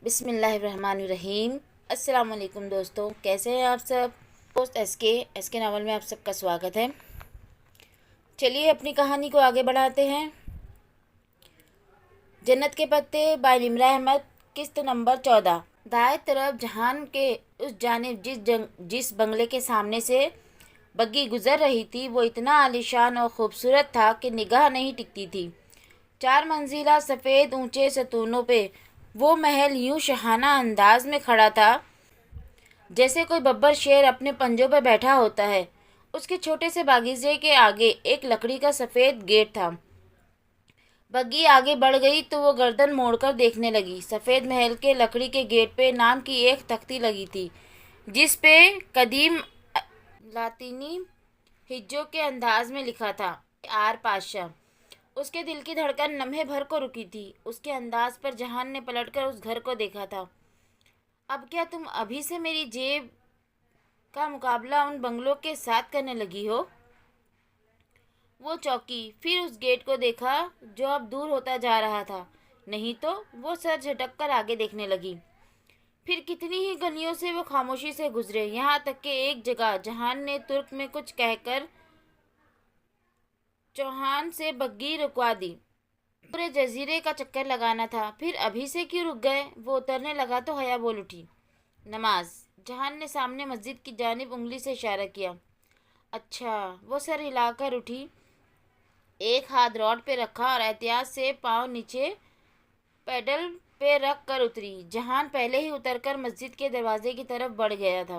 بسم اللہ الرحمن الرحیم۔ السلام علیکم دوستوں، کیسے ہیں آپ سب؟ دوست ایس کے ناول میں آپ سب کا سواگت ہے۔ چلیے اپنی کہانی کو آگے بڑھاتے ہیں۔ جنت کے پتے بائی نمرہ احمد، قسط نمبر 14۔ دائیں طرف جہان کے اس جانب جس بنگلے کے سامنے سے بگی گزر رہی تھی وہ اتنا عالیشان اور خوبصورت تھا کہ نگاہ نہیں ٹکتی تھی۔ 4 منزلہ سفید اونچے ستونوں پہ وہ محل یوں شاہانہ انداز میں کھڑا تھا جیسے کوئی ببر شیر اپنے پنجوں پہ بیٹھا ہوتا ہے۔ اس کے چھوٹے سے باغیچے کے آگے ایک لکڑی کا سفید گیٹ تھا۔ بگی آگے بڑھ گئی تو وہ گردن موڑ کر دیکھنے لگی۔ سفید محل کے لکڑی کے گیٹ پہ نام کی ایک تختی لگی تھی جس پہ قدیم لاطینی ہجوں کے انداز میں لکھا تھا آر پاشا۔ اس کے دل کی دھڑکن لمحے بھر کو رکی تھی۔ اس کے انداز پر جہان نے پلٹ کر اس گھر کو دیکھا تھا۔ اب کیا تم ابھی سے میری جیب کا مقابلہ ان بنگلوں کے ساتھ کرنے لگی ہو؟ وہ چونکی، پھر اس گیٹ کو دیکھا جو اب دور ہوتا جا رہا تھا۔ نہیں تو وہ سر جھٹک کر آگے دیکھنے لگی۔ پھر کتنی ہی گلیوں سے وہ خاموشی سے گزرے، یہاں تک کہ ایک جگہ جہان نے ترک میں کچھ کہہ کر چوہان سے بگی رکوا دی۔ پورے جزیرے کا چکر لگانا تھا، پھر ابھی سے کیوں رک گئے؟ وہ اترنے لگا تو حیا بول اٹھی۔ نماز۔ جہان نے سامنے مسجد کی جانب انگلی سے اشارہ کیا۔ اچھا۔ وہ سر ہلا کر اٹھی، ایک ہاتھ روڈ پہ رکھا اور احتیاط سے پاؤں نیچے پیڈل پہ رکھ کر اتری۔ جہان پہلے ہی اتر کر مسجد کے دروازے کی طرف بڑھ گیا تھا۔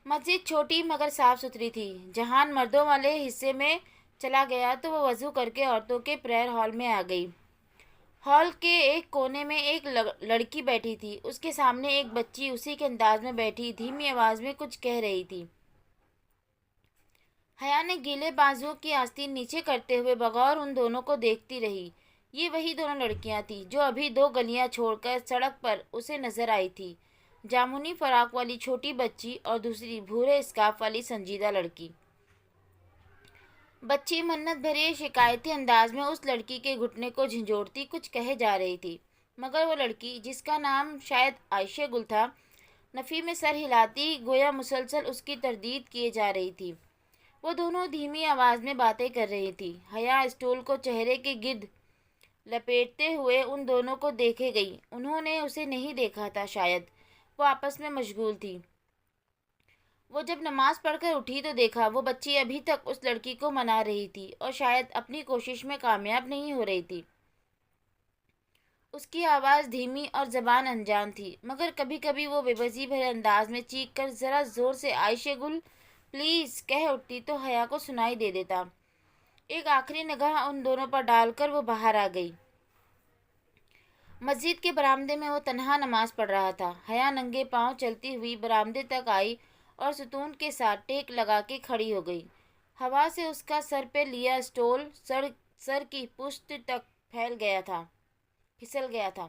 مسجد چھوٹی مگر صاف ستھری تھی۔ جہان مردوں والے حصے میں چلا گیا تو وہ وضو کر کے عورتوں کے پریئر ہال میں آ گئی۔ ہال کے ایک کونے میں ایک لڑکی بیٹھی تھی۔ اس کے سامنے ایک بچی اسی کے انداز میں بیٹھی دھیمی آواز میں کچھ کہہ رہی تھی۔ حیا نے گیلے بازوؤں کی آستین نیچے کرتے ہوئے بغور ان دونوں کو دیکھتی رہی۔ یہ وہی دونوں لڑکیاں تھیں جو ابھی 2 گلیاں چھوڑ کر سڑک پر اسے نظر آئی تھی، جامنی فراق والی چھوٹی بچی اور دوسری بھورے اسکارف والی سنجیدہ لڑکی۔ بچی منت بھرے شکایتی انداز میں اس لڑکی کے گھٹنے کو جھنجھوڑتی کچھ کہے جا رہی تھی، مگر وہ لڑکی، جس کا نام شاید عائشہ گل تھا، نفی میں سر ہلاتی گویا مسلسل اس کی تردید کیے جا رہی تھی۔ وہ دونوں دھیمی آواز میں باتیں کر رہی تھی۔ حیا اسٹول کو چہرے کے گرد لپیٹتے ہوئے ان دونوں کو دیکھے گئی۔ انہوں نے اسے نہیں دیکھا تھا، شاید وہ آپس میں مشغول تھی۔ وہ جب نماز پڑھ کر اٹھی تو دیکھا وہ بچی ابھی تک اس لڑکی کو منا رہی تھی اور شاید اپنی کوشش میں کامیاب نہیں ہو رہی تھی۔ اس کی آواز دھیمی اور زبان انجان تھی، مگر کبھی کبھی وہ بے بسی بھرے انداز میں چیخ کر ذرا زور سے عائشہ گل پلیز کہہ اٹھتی تو حیا کو سنائی دے دیتا۔ ایک آخری نگاہ ان دونوں پر ڈال کر وہ باہر آ گئی۔ مسجد کے برآمدے میں وہ تنہا نماز پڑھ رہا تھا۔ حیا ننگے پاؤں چلتی ہوئی برآمدے تک آئی اور ستون کے ساتھ ٹیک لگا کے کھڑی ہو گئی۔ ہوا سے اس کا سر پہ لیا اسٹول سر کی پشت تک پھسل گیا تھا۔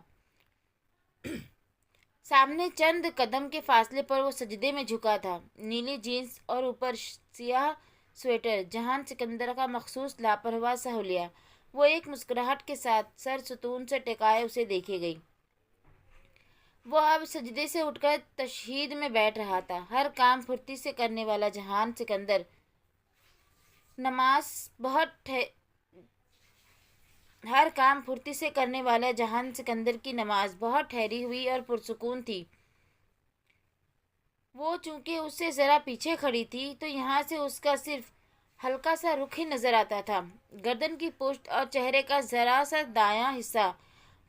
سامنے چند قدم کے فاصلے پر وہ سجدے میں جھکا تھا، نیلی جینس اور اوپر سیاہ سویٹر، جہان سکندر کا مخصوص لاپرواہ سا حلیہ۔ وہ ایک مسکراہٹ کے ساتھ سر ستون سے ٹکائے اسے دیکھے گئی۔ وہ اب سجدے سے اٹھ کر تشہید میں بیٹھ رہا تھا۔ ہر کام پھرتی سے کرنے والا جہان سکندر کی نماز بہت ٹھہری ہوئی اور پرسکون تھی۔ وہ چونکہ اس سے ذرا پیچھے کھڑی تھی تو یہاں سے اس کا صرف ہلکا سا رخ ہی نظر آتا تھا، گردن کی پشت اور چہرے کا ذرا سا دایاں حصہ۔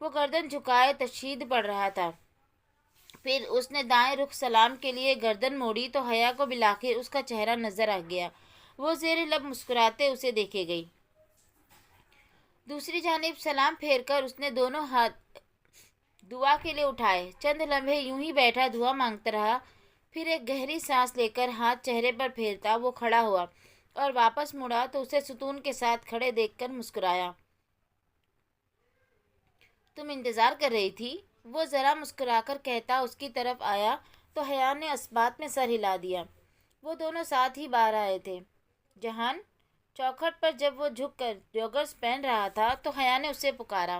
وہ گردن جھکائے تشہید پڑھ رہا تھا۔ پھر اس نے دائیں رخ سلام کے لیے گردن موڑی تو حیا کو بالآخر اس کا چہرہ نظر آ گیا۔ وہ زیر لب مسکراتے اسے دیکھے گئی۔ دوسری جانب سلام پھیر کر اس نے دونوں ہاتھ دعا کے لیے اٹھائے۔ چند لمحے یوں ہی بیٹھا دعا مانگتا رہا، پھر ایک گہری سانس لے کر ہاتھ چہرے پر پھیرتا وہ کھڑا ہوا اور واپس مڑا تو اسے ستون کے ساتھ کھڑے دیکھ کر مسکرایا۔ تم انتظار کر رہی تھی؟ وہ ذرا مسکرا کر کہتا اس کی طرف آیا تو حیا نے اثبات میں سر ہلا دیا۔ وہ دونوں ساتھ ہی باہر آئے تھے۔ جہان چوکھٹ پر جب وہ جھک کر جوگرز پہن رہا تھا تو حیا نے اسے پکارا۔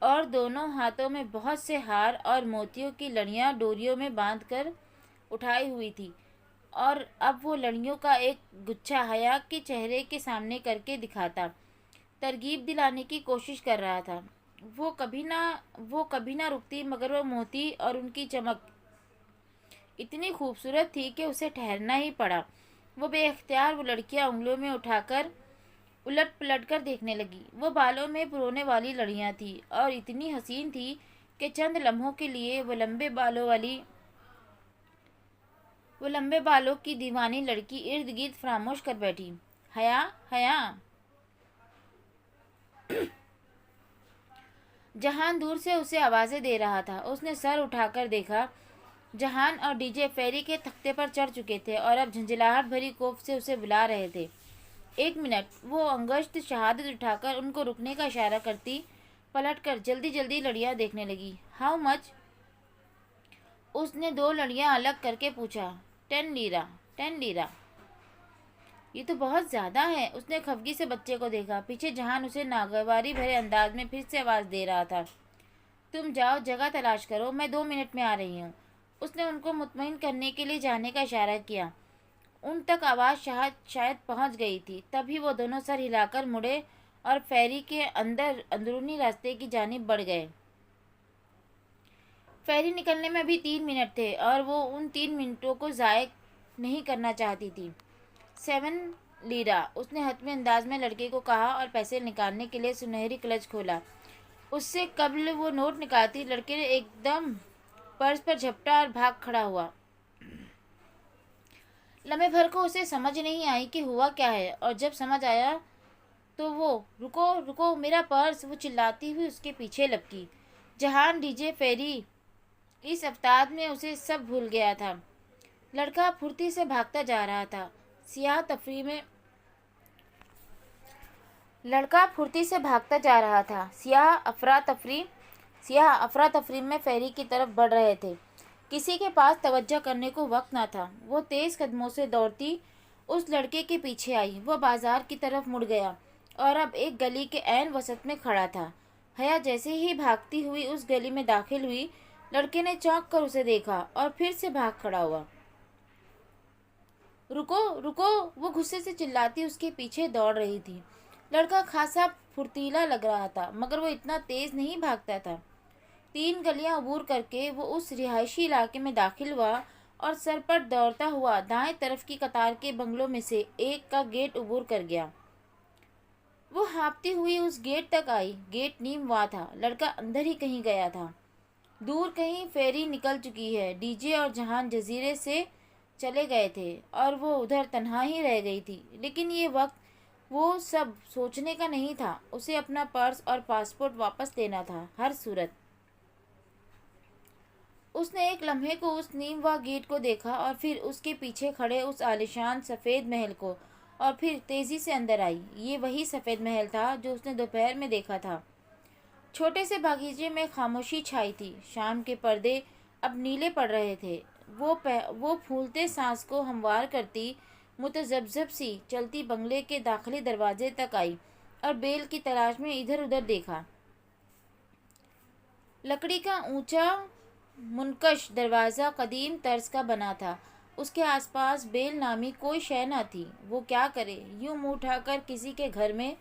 اور دونوں ہاتھوں میں بہت سے ہار اور موتیوں کی لڑیاں ڈوریوں میں باندھ کر اٹھائی ہوئی تھی، اور اب وہ لڑیوں کا ایک گچھا حیا کے چہرے کے سامنے کر کے دکھاتا، ترغیب دلانے کی کوشش کر رہا تھا۔ وہ کبھی نہ رکتی، مگر وہ موتی اور ان کی چمک اتنی خوبصورت تھی کہ اسے ٹھہرنا ہی پڑا۔ وہ بے اختیار وہ لڑکیاں انگلیوں میں اٹھا کر الٹ پلٹ کر دیکھنے لگی۔ وہ بالوں میں پرونے والی لڑیاں تھیں اور اتنی حسین تھی کہ چند لمحوں کے لیے وہ لمبے بالوں کی دیوانی لڑکی ارد گرد فراموش کر بیٹھی۔ حیا، حیا! جہان دور سے اسے آوازیں دے رہا تھا۔ اس نے سر اٹھا کر دیکھا۔ جہان اور ڈی جے فیری کے تختے پر چڑھ چکے تھے اور اب جھنجھلاہٹ بھری کوف سے اسے بلا رہے تھے۔ ایک منٹ! وہ انگشت شہادت اٹھا کر ان کو رکنے کا اشارہ کرتی پلٹ کر جلدی جلدی لڑیاں دیکھنے لگی۔ How much? اس نے 2 لڑیاں الگ کر کے پوچھا۔ 10 لیرہ، 10 لیرہ۔ یہ تو بہت زیادہ ہے۔ اس نے خفگی سے بچے کو دیکھا۔ پیچھے جہان اسے ناگواری بھرے انداز میں پھر سے آواز دے رہا تھا۔ تم جاؤ، جگہ تلاش کرو، میں 2 منٹ میں آ رہی ہوں۔ اس نے ان کو مطمئن کرنے کے لیے جانے کا اشارہ کیا۔ ان تک آواز شاید پہنچ گئی تھی۔ تبھی وہ دونوں سر ہلا کر مڑے اور فیری کے اندرونی راستے کی جانب بڑھ گئے۔ فیری نکلنے میں ابھی 3 منٹ تھے اور وہ ان 3 منٹوں کو ضائع نہیں کرنا چاہتی تھی۔ 7 لیرہ، اس نے حتمی انداز میں لڑکے کو کہا اور پیسے نکالنے کے لیے سنہری کلچ کھولا۔ اس سے قبل وہ نوٹ نکالتی، لڑکے نے ایک دم پرس پر جھپٹا اور بھاگ کھڑا ہوا۔ لمحے بھر کو اسے سمجھ نہیں آئی کہ ہوا کیا ہے، اور جب سمجھ آیا تو وہ رکو رکو، میرا پرس! وہ چلاتی ہوئی اس کے پیچھے لپکی۔ جہان، ڈی جے فیری، اس افتاد میں اسے سب بھول گیا تھا۔ لڑکا پھرتی سے بھاگتا جا رہا تھا۔ سیاح افراتفری میں فیری کی طرف بڑھ رہے تھے۔ کسی کے پاس توجہ کرنے کو وقت نہ تھا۔ وہ تیز قدموں سے دوڑتی اس لڑکے کے پیچھے آئی۔ وہ بازار کی طرف مڑ گیا اور اب ایک گلی کے عین وسط میں کھڑا تھا۔ حیا جیسے ہی بھاگتی ہوئی اس گلی میں داخل ہوئی، لڑکے نے چونک کر اسے دیکھا اور پھر سے بھاگ کھڑا ہوا۔ رکو رکو! وہ غصے سے چلاتی اس کے پیچھے دوڑ رہی تھی۔ لڑکا خاصا پھرتیلا لگ رہا تھا، مگر وہ اتنا تیز نہیں بھاگتا تھا۔ 3 گلیاں عبور کر کے وہ اس رہائشی علاقے میں داخل ہوا اور سرپٹ دوڑتا ہوا دائیں طرف کی قطار کے بنگلوں میں سے ایک کا گیٹ عبور کر گیا۔ وہ ہانپتی ہوئی اس گیٹ تک آئی۔ گیٹ نیم وا تھا۔ لڑکا اندر ہی کہیں گیا تھا۔ دور کہیں فیری نکل چکی ہے۔ ڈی جے اور جہان جزیرے سے چلے گئے تھے اور وہ ادھر تنہا ہی رہ گئی تھی۔ لیکن یہ وقت وہ سب سوچنے کا نہیں تھا۔ اسے اپنا پرس اور پاسپورٹ واپس لینا تھا ہر صورت۔ اس نے ایک لمحے کو اس نیم وا گیٹ کو دیکھا اور پھر اس کے پیچھے کھڑے اس عالیشان سفید محل کو، اور پھر تیزی سے اندر آئی۔ یہ وہی سفید محل تھا جو اس نے دوپہر میں دیکھا تھا۔ چھوٹے سے باغیچے میں خاموشی چھائی تھی۔ شام کے پردے اب نیلے پڑ رہے تھے۔ وہ پھولتے سانس کو ہموار کرتی متذبذب سی چلتی بنگلے کے داخلی دروازے تک آئی اور بیل کی تلاش میں ادھر ادھر دیکھا۔ لکڑی کا اونچا منقش دروازہ قدیم طرز کا بنا تھا۔ اس کے آس پاس بیل نامی کوئی شے نہ تھی۔ وہ کیا کرے؟ یوں منہ اٹھا کر کسی کے گھر میں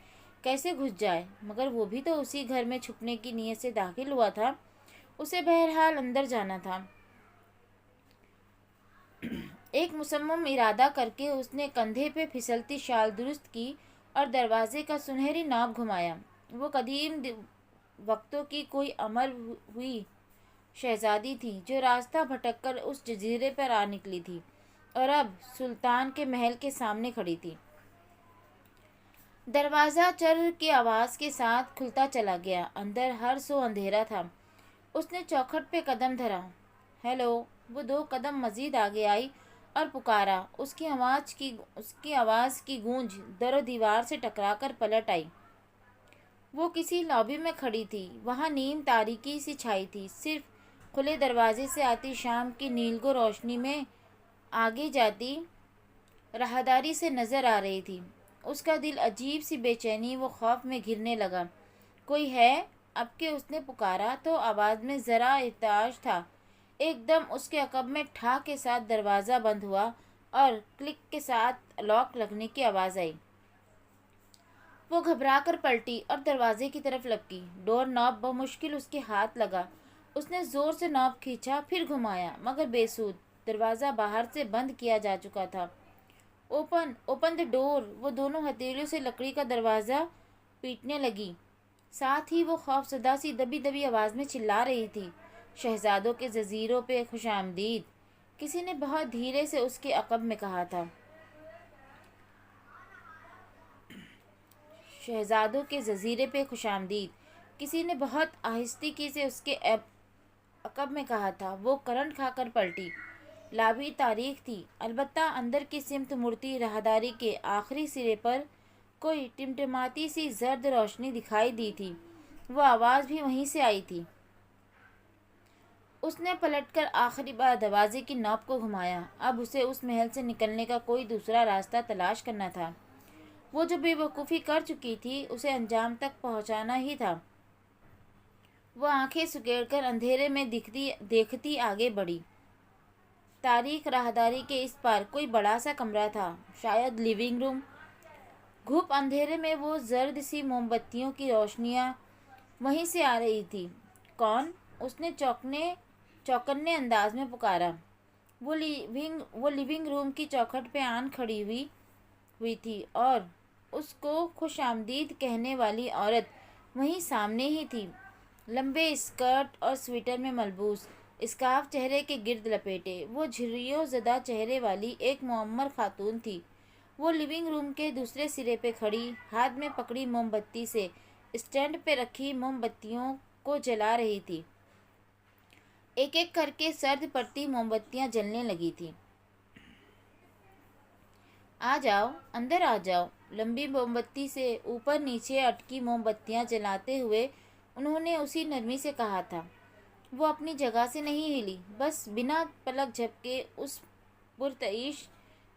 کیسے گھس جائے؟ مگر وہ بھی تو اسی گھر میں چھپنے کی نیت سے داخل ہوا تھا۔ اسے بہرحال اندر جانا تھا۔ ایک مصمم ارادہ کر کے اس نے کندھے پہ پھسلتی شال درست کی اور دروازے کا سنہری ناپ گھمایا۔ وہ قدیم وقتوں کی کوئی امر ہوئی شہزادی تھی جو راستہ بھٹک کر اس جزیرے پر آ نکلی تھی اور اب سلطان کے محل کے سامنے کھڑی تھی۔ دروازہ چر کی آواز کے ساتھ کھلتا چلا گیا۔ اندر ہر سو اندھیرا تھا۔ اس نے چوکھٹ پہ قدم دھرا۔ ہیلو! وہ 2 قدم مزید آگے آئی اور پکارا۔ اس کی آواز کی گونج در و دیوار سے ٹکرا کر پلٹ آئی۔ وہ کسی لابی میں کھڑی تھی۔ وہاں نیم تاریکی سی چھائی تھی۔ صرف کھلے دروازے سے آتی شام کی نیلگو روشنی میں آگے جاتی راہداری سے نظر آ رہی تھی۔ اس کا دل عجیب سی بے چینی و خوف میں گھرنے لگا۔ کوئی ہے؟ اب کہ اس نے پکارا تو آواز میں ذرا ارتعاش تھا۔ ایک دم اس کے عقب میں ٹھا کے ساتھ دروازہ بند ہوا اور کلک کے ساتھ لاک لگنے کی آواز آئی۔ وہ گھبرا کر پلٹی اور دروازے کی طرف لپکی۔ ڈور ناب بمشکل اس کے ہاتھ لگا۔ اس نے زور سے ناب کھینچا، پھر گھمایا، مگر بے سود۔ دروازہ باہر سے بند کیا جا چکا تھا۔ اوپن دی ڈور! وہ دونوں ہتھیلیوں سے لکڑی کا دروازہ پیٹنے لگی۔ ساتھ ہی وہ خوفزدہ سی دبی دبی آواز میں چلا رہی تھی، شہزادوں کے جزیروں پہ خوش آمدید! کسی نے بہت دھیرے سے اس کے عقب میں کہا تھا۔ شہزادوں کے جزیرے پہ خوش آمدید! کسی نے بہت آہستگی سے اس کے عقب میں کہا تھا۔ وہ کرنٹ کھا کر پلٹی۔ لابی تاریک تھی، البتہ اندر کی سمت مڑتی راہداری کے آخری سرے پر کوئی ٹمٹماتی سی زرد روشنی دکھائی دی تھی۔ وہ آواز بھی وہیں سے آئی تھی۔ اس نے پلٹ کر آخری بار دروازے کی نوب کو گھمایا۔ اب اسے اس محل سے نکلنے کا کوئی دوسرا راستہ تلاش کرنا تھا۔ وہ جو بے وقوفی کر چکی تھی اسے انجام تک پہنچانا ہی تھا۔ وہ آنکھیں سکیڑ کر اندھیرے میں دیکھتی آگے بڑھی۔ تاریک راہداری کے اس پار کوئی بڑا سا کمرہ تھا، شاید لیونگ روم۔ گھپ اندھیرے میں وہ زرد سی موم بتیوں کی روشنیاں وہیں سے آ رہی تھی۔ کون؟ اس نے چوکنے انداز میں پکارا۔ وہ لیونگ روم کی چوکھٹ پہ آن کھڑی ہوئی تھی اور اس کو خوش آمدید کہنے والی عورت وہیں سامنے ہی تھی، لمبے اسکرٹ اور سویٹر میں ملبوس، اسکارف چہرے کے گرد لپیٹے۔ وہ جھریوں زدہ چہرے والی ایک معمر خاتون تھی۔ وہ لیونگ روم کے دوسرے سرے پہ کھڑی، ہاتھ میں پکڑی موم بتی سے اسٹینڈ پہ رکھی موم بتیوں کو جلا رہی تھی۔ ایک ایک کر کے سرد پڑتی موم بتیاں جلنے لگی تھیں۔ آ جاؤ، اندر آ جاؤ۔ لمبی موم بتی سے اوپر نیچے اٹکی موم بتیاں جلاتے ہوئے انہوں نے اسی نرمی سے کہا تھا۔ وہ اپنی جگہ سے نہیں ہلی، بس بنا پلک جھپکے اس پرتعیش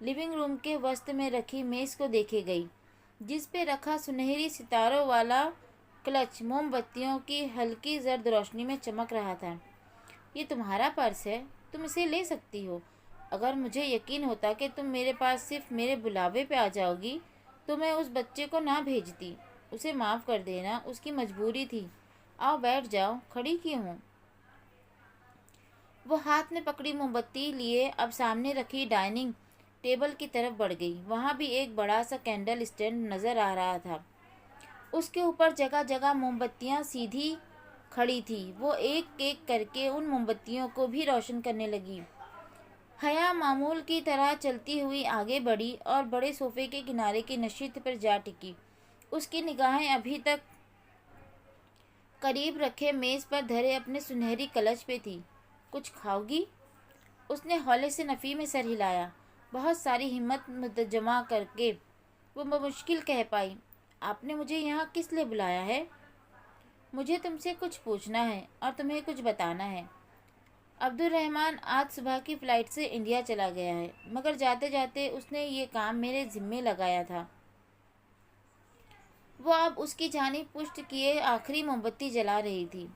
لیونگ روم کے وسط میں رکھی میز کو دیکھے گئی، جس پہ رکھا سنہری ستاروں والا کلچ موم بتیوں کی ہلکی زرد روشنی میں چمک رہا تھا۔ یہ تمہارا پرس ہے، تم اسے لے سکتی ہو۔ اگر مجھے یقین ہوتا کہ تم میرے پاس صرف میرے بلاوے پہ آ جاؤ گی تو میں اس بچے کو نہ بھیجتی۔ اسے معاف کر دینا، اس کی مجبوری تھی۔ آؤ بیٹھ جاؤ، کھڑی کیوں ہو؟ وہ ہاتھ میں پکڑی موم بتی لیے اب سامنے رکھی ڈائننگ ٹیبل کی طرف بڑھ گئی۔ وہاں بھی ایک بڑا سا کینڈل اسٹینڈ نظر آ رہا تھا۔ اس کے اوپر جگہ جگہ موم بتیاں سیدھی کھڑی تھی۔ وہ ایک ایک کر کے ان موم بتیوں کو بھی روشن کرنے لگی۔ حیا معمول کی طرح چلتی ہوئی آگے بڑھی اور بڑے صوفے کے کنارے کی نشست پر جا ٹکی۔ اس کی نگاہیں ابھی تک قریب رکھے میز پر دھرے اپنے سنہری کلچ پہ تھی۔ کچھ کھاؤ گی؟ اس نے ہولے سے نفی میں سر ہلایا۔ بہت ساری ہمت جمع کر کے وہ بمشکل کہہ پائی، آپ نے مجھے یہاں کس لیے بلایا ہے؟ مجھے تم سے کچھ پوچھنا ہے اور تمہیں کچھ بتانا ہے۔ عبدالرحمن آج صبح کی فلائٹ سے انڈیا چلا گیا ہے، مگر جاتے جاتے اس نے یہ کام میرے ذمے لگایا تھا۔ وہ اب اس کی جانب پشت کیے آخری موم بتی جلا رہی تھی۔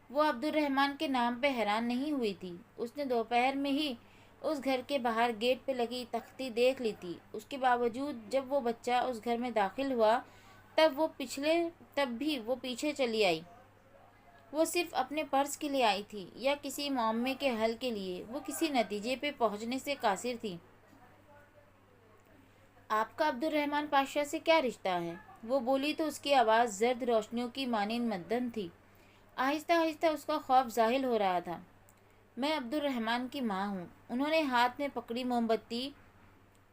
وہ عبدالرحمن کے نام پہ حیران نہیں ہوئی تھی۔ اس نے دوپہر میں ہی اس گھر کے باہر گیٹ پہ لگی تختی دیکھ لی تھی۔ اس کے باوجود جب وہ بچہ اس گھر میں داخل ہوا تب بھی وہ پیچھے چلی آئی۔ وہ صرف اپنے پرس کے لیے آئی تھی یا کسی معمے کے حل کے لیے؟ وہ کسی نتیجے پہ پہنچنے سے قاصر تھی۔ آپ کا عبدالرحمن پاشا سے کیا رشتہ ہے؟ وہ بولی تو اس کی آواز زرد روشنیوں کی مانند مدھم تھی۔ آہستہ آہستہ اس کا خوف ظاہر ہو رہا تھا۔ میں عبدالرحمن کی ماں ہوں۔ انہوں نے ہاتھ میں پکڑی موم بتی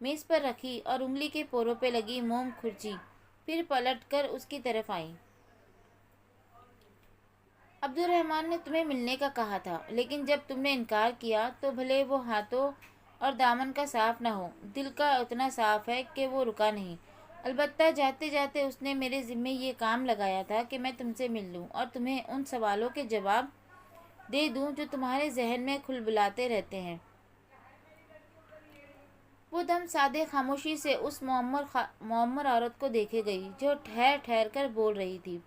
میز پر رکھی اور انگلی کے پوروں پہ لگی موم کھرچی، پھر پلٹ کر اس کی طرف آئی۔ عبدالرحمن نے تمہیں ملنے کا کہا تھا، لیکن جب تم نے انکار کیا تو بھلے وہ ہاتھوں اور دامن کا صاف نہ ہو، دل کا اتنا صاف ہے کہ وہ رکا نہیں۔ البتہ جاتے جاتے اس نے میرے ذمے یہ کام لگایا تھا کہ میں تم سے مل لوں اور تمہیں ان سوالوں کے جواب دے دوں جو تمہارے ذہن میں کھلبلاتے رہتے ہیں۔ وہ دم سادے خاموشی سے اس معمر عورت کو دیکھے گئی جو ٹھہر ٹھہر کر بول رہی تھی۔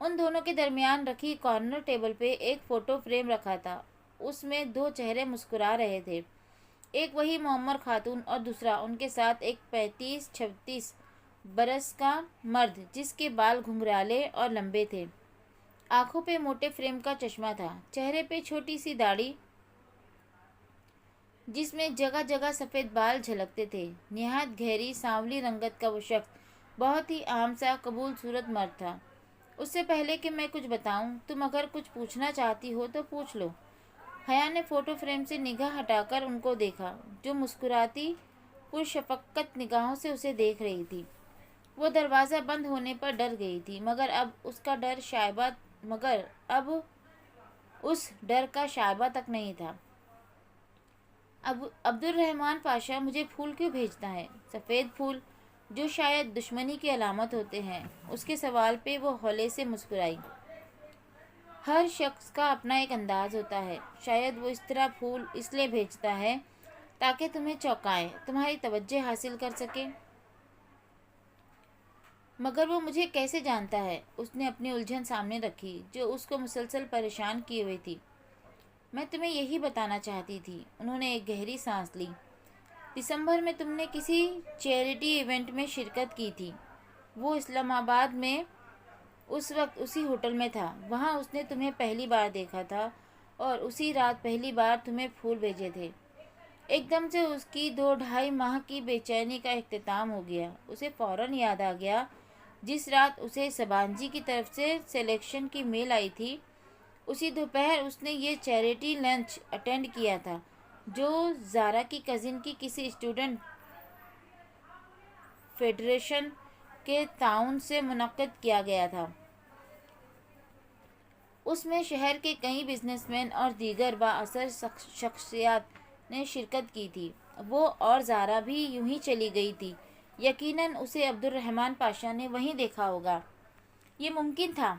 ان دونوں کے درمیان رکھی کارنر ٹیبل پہ ایک فوٹو فریم رکھا تھا۔ اس میں دو چہرے مسکرا رہے تھے، ایک وہی معمر خاتون اور دوسرا ان کے ساتھ ایک 35-36 برس کا مرد جس کے بال گھنگرالے اور لمبے تھے۔ آنکھوں پہ موٹے فریم کا چشمہ تھا، چہرے پہ چھوٹی سی داڑھی جس میں جگہ جگہ سفید بال جھلکتے تھے۔ نہایت گہری سانولی رنگت کا وہ شخص بہت ہی عام سا قبول صورت مرد تھا۔ اس سے پہلے کہ میں کچھ بتاؤں، تم اگر کچھ پوچھنا چاہتی ہو تو پوچھ لو۔ حیا نے فوٹو فریم سے نگاہ ہٹا کر ان کو دیکھا، جو مسکراتی پرشفقت نگاہوں سے اسے دیکھ رہی تھی۔ وہ دروازہ بند ہونے پر ڈر گئی تھی، مگر اب اس ڈر کا شائبہ تک نہیں تھا۔ اب عبد الرحمن پاشا مجھے پھول کیوں بھیجتا ہے؟ سفید پھول، جو شاید دشمنی کی علامت ہوتے ہیں۔ اس کے سوال پہ وہ ہولے سے مسکرائی۔ ہر شخص کا اپنا ایک انداز ہوتا ہے، شاید وہ اس طرح پھول اس لیے بھیجتا ہے تاکہ تمہیں چونکائے، تمہاری توجہ حاصل کر سکے۔ مگر وہ مجھے کیسے جانتا ہے؟ اس نے اپنی الجھن سامنے رکھی جو اس کو مسلسل پریشان کیے ہوئی تھی۔ میں تمہیں یہی بتانا چاہتی تھی۔ انہوں نے ایک گہری سانس لی۔ دسمبر میں تم نے کسی چیریٹی ایونٹ میں شرکت کی تھی۔ وہ اسلام آباد میں اس وقت اسی ہوٹل میں تھا۔ وہاں اس نے تمہیں پہلی بار دیکھا تھا اور اسی رات پہلی بار تمہیں پھول بھیجے تھے۔ ایک دم سے اس کی 2-2.5 ماہ کی بے چینی کا اختتام ہو گیا۔ اسے فوراً یاد آ گیا جس رات اسے سبانجی کی طرف سے سلیکشن کی میل آئی تھی، اسی دوپہر اس نے یہ چیریٹی لنچ اٹینڈ کیا تھا جو زارا کی کزن کی کسی اسٹوڈنٹ فیڈریشن کے تعاون سے منعقد کیا گیا تھا۔ اس میں شہر کے کئی بزنس مین اور دیگر بااثر شخصیات نے شرکت کی تھی۔ وہ اور زارا بھی یوں ہی چلی گئی تھی۔ یقیناً اسے عبد الرحمن پاشا نے وہیں دیکھا ہوگا۔ یہ ممکن تھا۔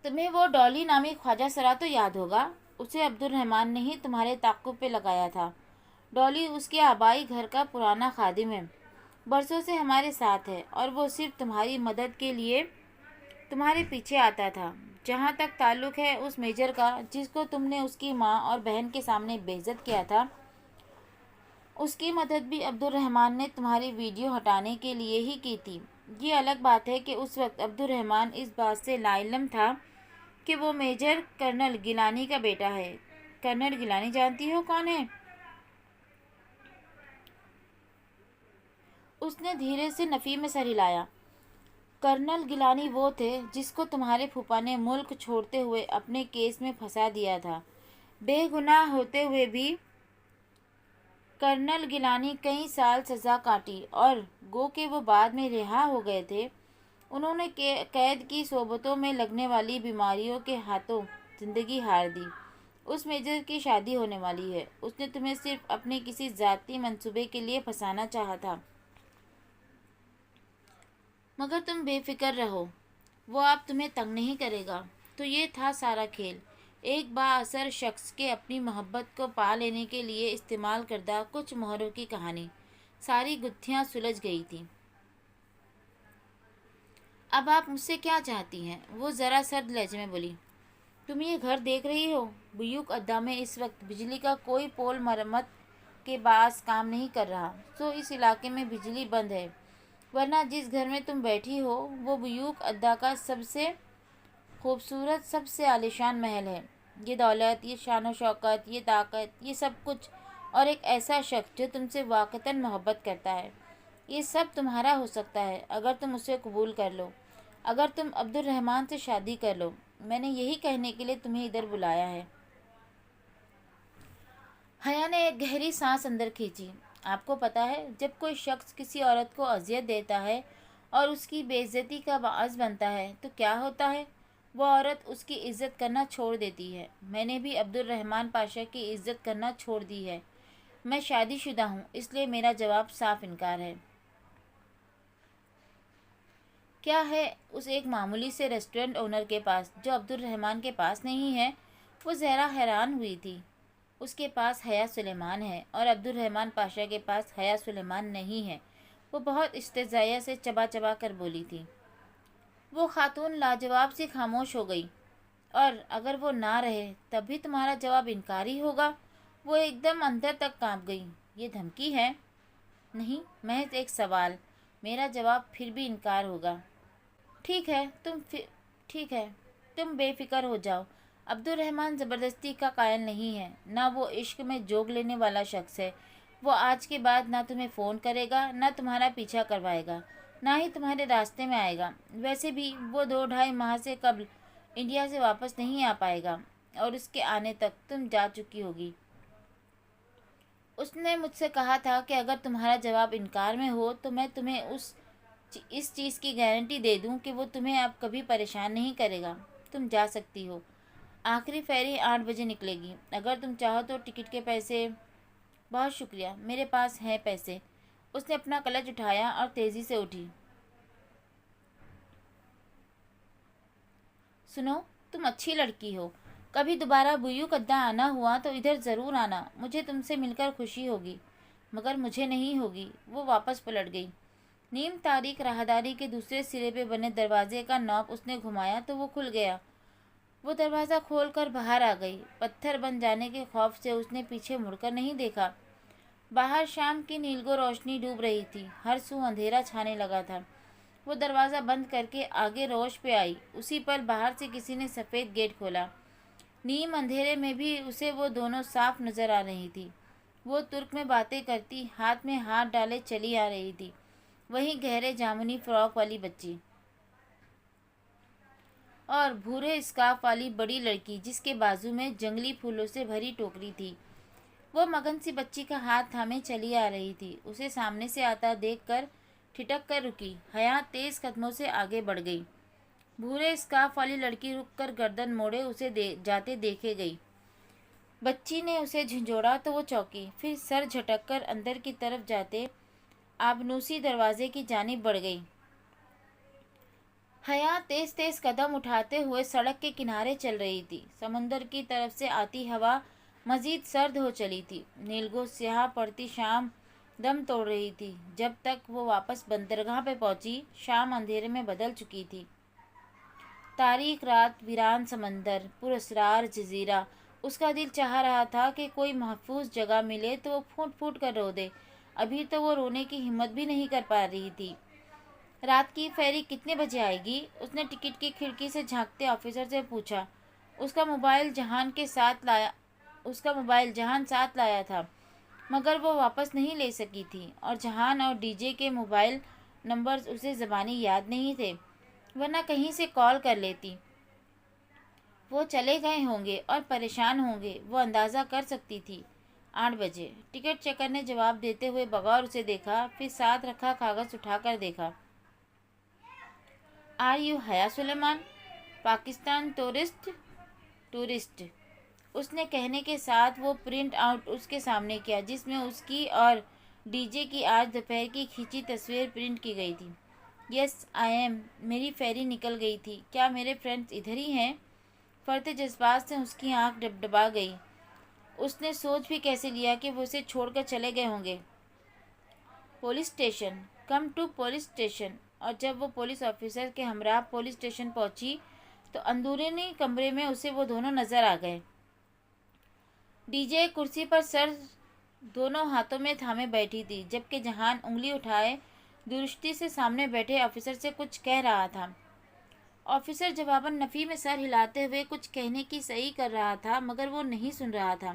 تمہیں وہ ڈالی نامی خواجہ سرا تو یاد ہوگا۔ اسے عبد الرحمن نے ہی تمہارے تعاقب پہ لگایا تھا۔ ڈالی اس کے آبائی گھر کا پرانا خادم ہے، برسوں سے ہمارے ساتھ ہے، اور وہ صرف تمہاری مدد کے لیے تمہارے پیچھے آتا تھا۔ جہاں تک تعلق ہے اس میجر کا جس کو تم نے اس کی ماں اور بہن کے سامنے بے عزت کیا تھا، اس کی مدد بھی عبد الرحمن نے تمہاری ویڈیو ہٹانے کے لیے ہی کی تھی۔ یہ الگ بات ہے کہ اس وقت عبد الرحمن اس بات سے لا علم تھا کہ وہ میجر کرنل گیلانی کا بیٹا ہے۔ کرنل گیلانی جانتی ہو کون ہے؟ اس نے دھیرے سے نفی میں سر ہلایا۔ کرنل گیلانی وہ تھے جس کو تمہارے پھوپھا نے ملک چھوڑتے ہوئے اپنے کیس میں پھنسا دیا تھا۔ بے گناہ ہوتے ہوئے بھی کرنل گیلانی کئی سال سزا کاٹی، اور گو کہ وہ بعد میں رہا ہو گئے تھے۔ انہوں نے قید کی صحبتوں میں لگنے والی بیماریوں کے ہاتھوں زندگی ہار دی۔ اس میجر کی شادی ہونے والی ہے۔ اس نے تمہیں صرف اپنے کسی ذاتی منصوبے کے لیے پھنسانا چاہا تھا۔ مگر تم بے فکر رہو، وہ اب تمہیں تنگ نہیں کرے گا۔ تو یہ تھا سارا کھیل، ایک بااثر شخص کے اپنی محبت کو پا لینے کے لیے استعمال کردہ کچھ مہروں کی کہانی۔ ساری گتھیاں سلجھ گئی تھیں۔ اب آپ مجھ سے کیا چاہتی ہیں؟ وہ ذرا سرد لہجے میں بولی۔ تم یہ گھر دیکھ رہی ہو؟ بیوک اڈا میں اس وقت بجلی کا کوئی پول مرمت کے باعث کام نہیں کر رہا، سو اس علاقے میں بجلی بند ہے۔ ورنہ جس گھر میں تم بیٹھی ہو وہ بیوک اڈا کا سب سے خوبصورت، سب سے عالیشان محل ہے۔ یہ دولت، یہ شان و شوکت، یہ طاقت، یہ سب کچھ، اور ایک ایسا شخص جو تم سے واقعتاً محبت کرتا ہے، یہ سب تمہارا ہو سکتا ہے اگر تم اسے قبول کر لو، اگر تم عبد الرحمن سے شادی کر لو۔ میں نے یہی کہنے کے لیے تمہیں ادھر بلایا ہے۔ حیا نے ایک گہری سانس اندر کھینچی۔ آپ کو پتہ ہے، جب کوئی شخص کسی عورت کو اذیت دیتا ہے اور اس کی بے عزتی کا باعث بنتا ہے تو کیا ہوتا ہے؟ وہ عورت اس کی عزت کرنا چھوڑ دیتی ہے۔ میں نے بھی عبد الرحمن پاشا کی عزت کرنا چھوڑ دی ہے۔ میں شادی شدہ ہوں، اس لیے میرا جواب صاف انکار ہے۔ کیا ہے اس ایک معمولی سے ریسٹورنٹ اونر کے پاس جو عبد الرحمن کے پاس نہیں ہے؟ وہ ذرا حیران ہوئی تھی۔ اس کے پاس حیا سلیمان ہے اور عبد الرحمن پاشا کے پاس حیا سلیمان نہیں ہے۔ وہ بہت استحضاء سے چبا چبا کر بولی تھی۔ وہ خاتون لاجواب سے خاموش ہو گئی۔ اور اگر وہ نہ رہے تب بھی تمہارا جواب انکاری ہوگا؟ وہ ایک دم اندر تک کانپ گئی۔ یہ دھمکی ہے؟ نہیں، محض ایک سوال۔ میرا جواب پھر بھی انکار ہوگا۔ ٹھیک ہے، ٹھیک ہے، تم بے فکر ہو جاؤ۔ عبد الرحمن زبردستی کا قائل نہیں ہے، نہ وہ عشق میں جوگ لینے والا شخص ہے۔ وہ آج کے بعد نہ تمہیں فون کرے گا، نہ تمہارا پیچھا کروائے گا، نہ ہی تمہارے راستے میں آئے گا۔ ویسے بھی وہ 2-2.5 ماہ سے قبل انڈیا سے واپس نہیں آ پائے گا، اور اس کے آنے تک تم جا چکی ہوگی۔ اس نے مجھ سے کہا تھا کہ اگر تمہارا جواب انکار میں ہو تو میں تمہیں اس چیز کی گارنٹی دے دوں کہ وہ تمہیں اب کبھی پریشان نہیں کرے گا۔ تم جا سکتی ہو۔ آخری فیری 8 بجے نکلے گی۔ اگر تم چاہو تو ٹکٹ کے پیسے… بہت شکریہ، میرے پاس ہیں پیسے۔ اس نے اپنا کلچ اٹھایا اور تیزی سے اٹھی۔ سنو، تم اچھی لڑکی ہو۔ کبھی دوبارہ بویو کدہ آنا ہوا تو ادھر ضرور آنا، مجھے تم سے مل کر خوشی ہوگی۔ مگر مجھے نہیں ہوگی۔ وہ واپس پلٹ گئی۔ نیم تاریک راہداری کے دوسرے سرے پہ بنے دروازے کا نوب اس نے گھمایا تو وہ کھل گیا۔ وہ دروازہ کھول کر باہر آ گئی۔ پتھر بن جانے کے خوف سے اس نے پیچھے مڑ کر نہیں دیکھا۔ باہر شام کی نیلگو روشنی ڈوب رہی تھی، ہر سو اندھیرا چھانے لگا تھا۔ وہ دروازہ بند کر کے آگے روش پہ آئی۔ اسی پر باہر سے کسی نے سفید گیٹ کھولا۔ نیم اندھیرے میں بھی اسے وہ دونوں صاف نظر آ رہی تھی۔ وہ ترک میں باتیں کرتی، ہاتھ میں ہاتھ ڈالے چلی آ رہی تھی، وہی گہرے جامنی فراک والی بچی اور بھورے اسکارف والی بڑی لڑکی جس کے بازو میں جنگلی پھولوں سے بھری ٹوکری تھی۔ وہ مگن سی بچی کا ہاتھ تھامے چلی آ رہی تھی۔ اسے سامنے سے آتا دیکھ کر ٹھٹک کر رکی۔ حیا تیز قدموں سے آگے بڑھ گئی۔ بھورے اسکارف والی لڑکی رک کر گردن موڑے اسے جاتے دیکھے گئی۔ بچی نے اسے جھنجھوڑا تو وہ چونکی، پھر سر جھٹک کر اندر کی طرف جاتے آبنوسی دروازے کی جانب بڑھ گئی۔ حیا تیز تیز قدم اٹھاتے ہوئے سڑک کے کنارے چل رہی تھی۔ سمندر کی طرف سے آتی ہوا مزید سرد ہو چلی تھی۔ نیلگو سیاہ پڑتی شام دم توڑ رہی تھی۔ جب تک وہ واپس بندرگاہ پہ پہنچی، شام اندھیرے میں بدل چکی تھی۔ تاریک رات، ویران سمندر، پراسرار جزیرہ۔ اس کا دل چاہ رہا تھا کہ کوئی محفوظ جگہ ملے تو وہ پھوٹ پھوٹ کر رو دے۔ ابھی تو وہ رونے کی ہمت بھی نہیں کر پا رہی تھی۔ رات کی فیری کتنے بجے آئے گی؟ اس نے ٹکٹ کی کھڑکی سے جھانکتے آفیسر سے پوچھا۔ اس کا موبائل جہان ساتھ لایا تھا، مگر وہ واپس نہیں لے سکی تھی، اور جہان اور ڈی جے کے موبائل نمبرز اسے زبانی یاد نہیں تھے، ورنہ کہیں سے کال کر لیتی۔ وہ چلے گئے ہوں گے اور پریشان ہوں گے، وہ اندازہ کر سکتی تھی۔ 8 بجے۔ ٹکٹ چیکر نے جواب دیتے ہوئے بغور اسے دیکھا، پھر ساتھ رکھا کاغذ اٹھا کر دیکھا۔ آر یو حیا سلیمان؟ پاکستان ٹورسٹ۔ اس نے کہنے کے ساتھ وہ پرنٹ آؤٹ اس کے سامنے کیا جس میں اس کی اور ڈی جے کی آج دوپہر کی کھینچی تصویر پرنٹ کی گئی تھی۔ یس آئی ایم۔ میری فیری نکل گئی تھی۔ کیا میرے فرینڈز ادھر ہی ہیں؟ فرط جذبات سے اس کی آنکھ ڈبڈبا گئی۔ اس نے سوچ بھی کیسے لیا کہ وہ اسے چھوڑ کر چلے گئے ہوں گے۔ Police station, come to police station. اور جب وہ پولیس آفیسر کے ہمراہ پولیس اسٹیشن پہنچی تو اندرونی کمرے میں اسے وہ دونوں نظر آ گئے۔ ڈی جے کرسی پر سر دونوں ہاتھوں میں تھامے بیٹھی تھی، جبکہ جہان انگلی اٹھائے درستی سے سامنے بیٹھے آفیسر سے کچھ کہہ رہا تھا۔ آفیسر جواباً نفی میں سر ہلاتے ہوئے کچھ کہنے کی صحیح کر رہا تھا، مگر وہ نہیں سن رہا تھا۔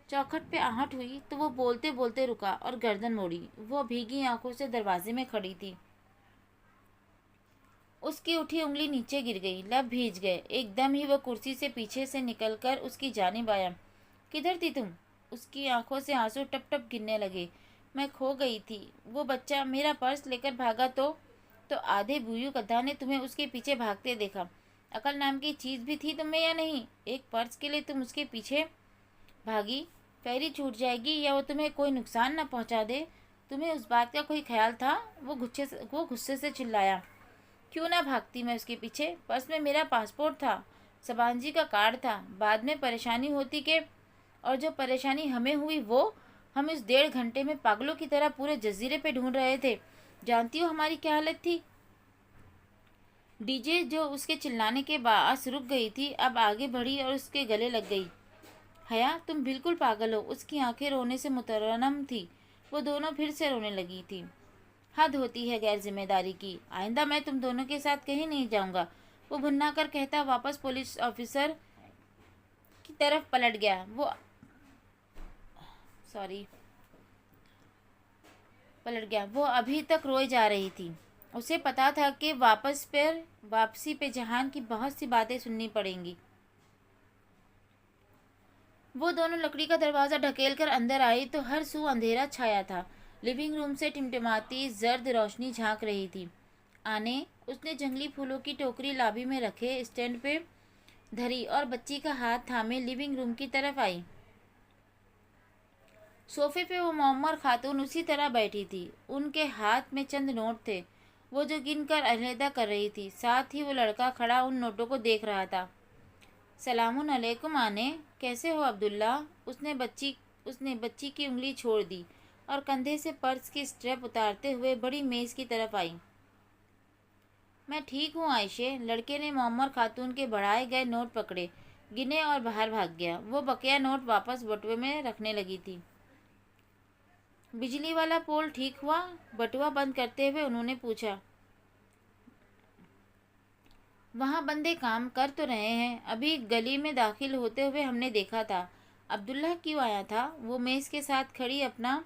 چوکھٹ پہ آہٹ ہوئی تو وہ بولتے بولتے رکا اور گردن موڑی۔ وہ بھیگی آنکھوں سے دروازے میں کھڑی تھی۔ اس کی اٹھی انگلی نیچے گر گئی، لب بھیج گئے۔ ایک دم ہی وہ کرسی سے پیچھے سے نکل کر اس کی جانب آیا۔ کدھر تھی تم؟ اس کی آنکھوں سے آنسو ٹپ ٹپ گرنے لگے۔ میں کھو گئی تھی۔ وہ بچہ میرا پرس لے کر بھاگا تو آدھے بویو کدھا نے تمہیں اس کے پیچھے بھاگتے دیکھا۔ عقل نام کی چیز بھی تھی تم میں یا نہیں؟ ایک پرس کے لیے تم اس کے پیچھے بھاگی؟ فیری چھوٹ جائے گی یا وہ تمہیں کوئی نقصان نہ پہنچا دے، تمہیں اس بات کا کوئی خیال تھا؟ وہ غصے سے چلایا۔ کیوں نہ بھاگتی میں اس کے پیچھے؟ پرس میں میرا پاسپورٹ تھا، سبان جی کا کارڈ تھا۔ بعد میں پریشانی ہوتی کہ… اور جو پریشانی ہمیں ہوئی وہ ہم اس 1.5 گھنٹے میں پاگلوں کی طرح پورے جزیرے پہ ڈھونڈ رہے تھے۔ جانتی ہو ہماری کیا حالت تھی؟ ڈی جے جو اس کے چلانے کے باعث رک گئی تھی اب آگے بڑھی اور اس کے گلے لگ گئی۔ حیا تم بالکل پاگل ہو۔ اس کی آنکھیں رونے سے مترنم تھی۔ وہ دونوں پھر سے رونے لگی تھی۔ حد ہوتی ہے غیر ذمہ داری کی۔ آئندہ میں تم دونوں کے ساتھ کہیں نہیں جاؤں گا، وہ بھنا کر کہتا واپس پولیس آفیسر کی طرف پلٹ گیا۔ وہ ابھی تک روئے جا رہی تھی۔ اسے پتا تھا کہ واپسی پہ جہان کی بہت سی باتیں سننی پڑیں گی۔ وہ دونوں لکڑی کا دروازہ ڈھکیل کر اندر آئی تو ہر سو اندھیرا چھایا تھا۔ لیونگ روم سے ٹمٹماتی زرد روشنی جھانک رہی تھی۔ اس نے جنگلی پھولوں کی ٹوکری لابی میں رکھے اسٹینڈ پہ دھری اور بچی کا ہاتھ تھامے لیونگ روم کی طرف آئی۔ صوفے پہ وہ معمر خاتون اسی طرح بیٹھی تھی۔ ان کے ہاتھ میں چند نوٹ تھے، وہ جو گن کر علیحدہ کر رہی تھی۔ ساتھ ہی وہ لڑکا کھڑا ان نوٹوں کو دیکھ رہا تھا۔ سلام علیکم آنے، کیسے ہو عبداللہ؟ اس نے بچی کی انگلی چھوڑ دی اور کندھے سے پرس کی اسٹریپ اتارتے ہوئے بڑی میز کی طرف آئی۔ میں ٹھیک ہوں عائشہ۔ لڑکے نے معمر خاتون کے بڑھائے گئے نوٹ پکڑے، گنے اور باہر بھاگ گیا۔ وہ بقیہ نوٹ واپس بٹوے میں رکھنے لگی تھی۔ بجلی والا پول ٹھیک ہوا؟ بٹوا بند کرتے ہوئے انہوں نے پوچھا۔ وہاں بندے کام کر تو رہے ہیں، ابھی گلی میں داخل ہوتے ہوئے ہم نے دیکھا تھا۔ عبداللہ کیوں آیا تھا؟ وہ میز کے ساتھ کھڑی اپنا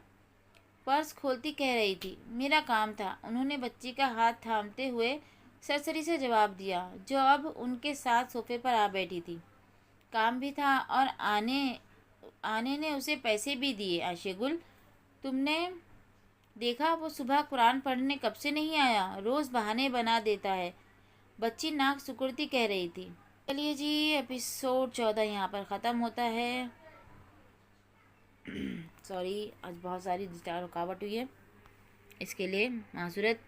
پرس کھولتی کہہ رہی تھی۔ میرا کام تھا، انہوں نے بچی کا ہاتھ تھامتے ہوئے سرسری سے جواب دیا، جو اب ان کے ساتھ صوفے پر آ بیٹھی تھی۔ کام بھی تھا اور آنے نے اسے پیسے بھی دیے۔ عائشہ گل، تم نے دیکھا وہ صبح قرآن پڑھنے کب سے نہیں آیا؟ روز بہانے بنا دیتا ہے، بچی ناک سکڑتی کہہ رہی تھی۔ چلیے جی، ایپیسوڈ 14 یہاں پر ختم ہوتا ہے۔ آج بہت ساری رکاوٹ ہوئی ہے، اس کے لیے معذرت۔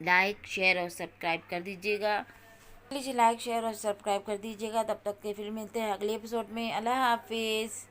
لائک شیئر اور سبسکرائب کر دیجیے گا۔ لائک شیئر اور سبسکرائب کر دیجیے گا۔ تب تک کے پھر ملتے ہیں اگلے ایپیسوڈ میں۔ اللہ حافظ۔